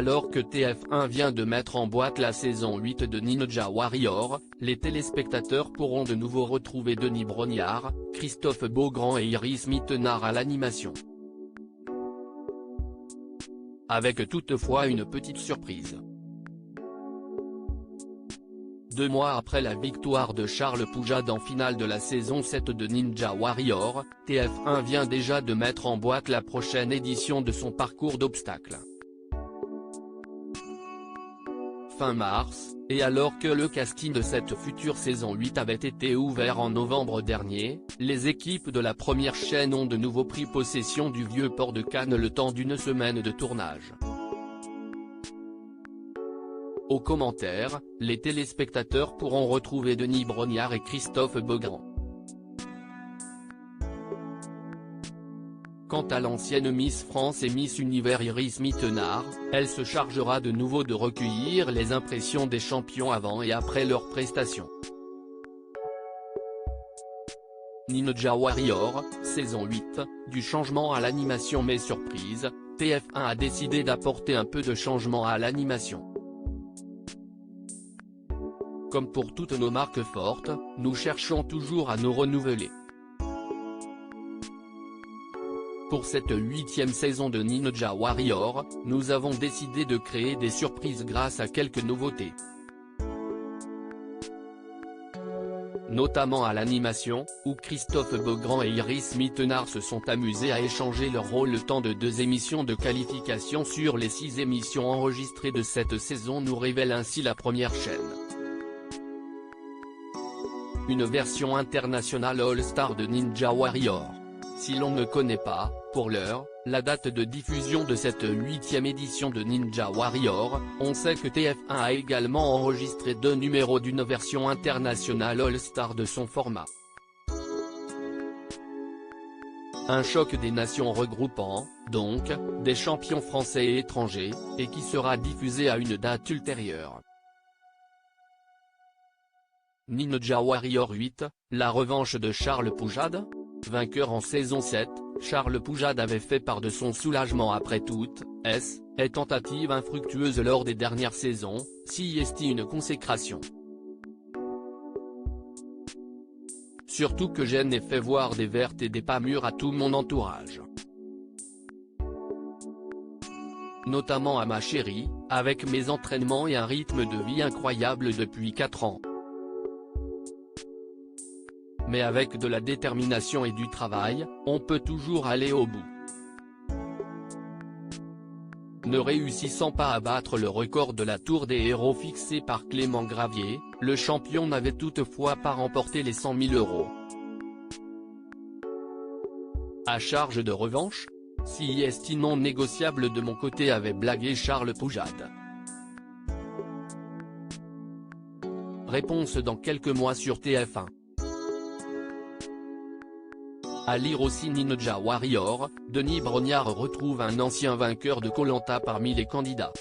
Alors que TF1 vient de mettre en boîte la saison 8 de Ninja Warrior, les téléspectateurs pourront de nouveau retrouver Denis Brognard, Christophe Beaugrand et Iris Mittenard à l'animation. Avec toutefois une petite surprise. 2 mois après la victoire de Charles Poujade en finale de la saison 7 de Ninja Warrior, TF1 vient déjà de mettre en boîte la prochaine édition de son parcours d'obstacles. Fin mars, et alors que le casting de cette future saison 8 avait été ouvert en novembre dernier, les équipes de la première chaîne ont de nouveau pris possession du vieux port de Cannes le temps d'une semaine de tournage. Aux commentaires, les téléspectateurs pourront retrouver Denis Brognard et Christophe Beaugrand. Quant à l'ancienne Miss France et Miss Univers Iris Mittenard, elle se chargera de nouveau de recueillir les impressions des champions avant et après leurs prestations. Ninja Warrior, saison 8, du changement à l'animation mais surprise, TF1 a décidé d'apporter un peu de changement à l'animation. Comme pour toutes nos marques fortes, nous cherchons toujours à nous renouveler. Pour cette 8e saison de Ninja Warrior, nous avons décidé de créer des surprises grâce à quelques nouveautés. Notamment à l'animation, où Christophe Beaugrand et Iris Mittenard se sont amusés à échanger leur rôle le temps de 2 émissions de qualification sur les 6 émissions enregistrées de cette saison, nous révèle ainsi la première chaîne. Une version internationale All-Star de Ninja Warrior. Si l'on ne connaît pas, pour l'heure, la date de diffusion de cette 8e édition de Ninja Warrior, on sait que TF1 a également enregistré 2 numéros d'une version internationale All-Star de son format. Un choc des nations regroupant, donc, des champions français et étrangers, et qui sera diffusé à une date ultérieure. Ninja Warrior 8, la revanche de Charles Poujade? Vainqueur en saison 7, Charles Poujade avait fait part de son soulagement après toutes tentatives infructueuses lors des dernières saisons, si est une consécration. Surtout que je n'ai fait voir des vertes et des pas mûres à tout mon entourage. Notamment à ma chérie, avec mes entraînements et un rythme de vie incroyable depuis 4 ans. Mais avec de la détermination et du travail, on peut toujours aller au bout. Ne réussissant pas à battre le record de la Tour des Héros fixé par Clément Gravier, le champion n'avait toutefois pas remporté les 100 000 €. À charge de revanche? Si est non négociable de mon côté, avait blagué Charles Poujade. Réponse dans quelques mois sur TF1. À lire aussi Ninja Warrior, Denis Brognard retrouve un ancien vainqueur de Koh Lanta parmi les candidats.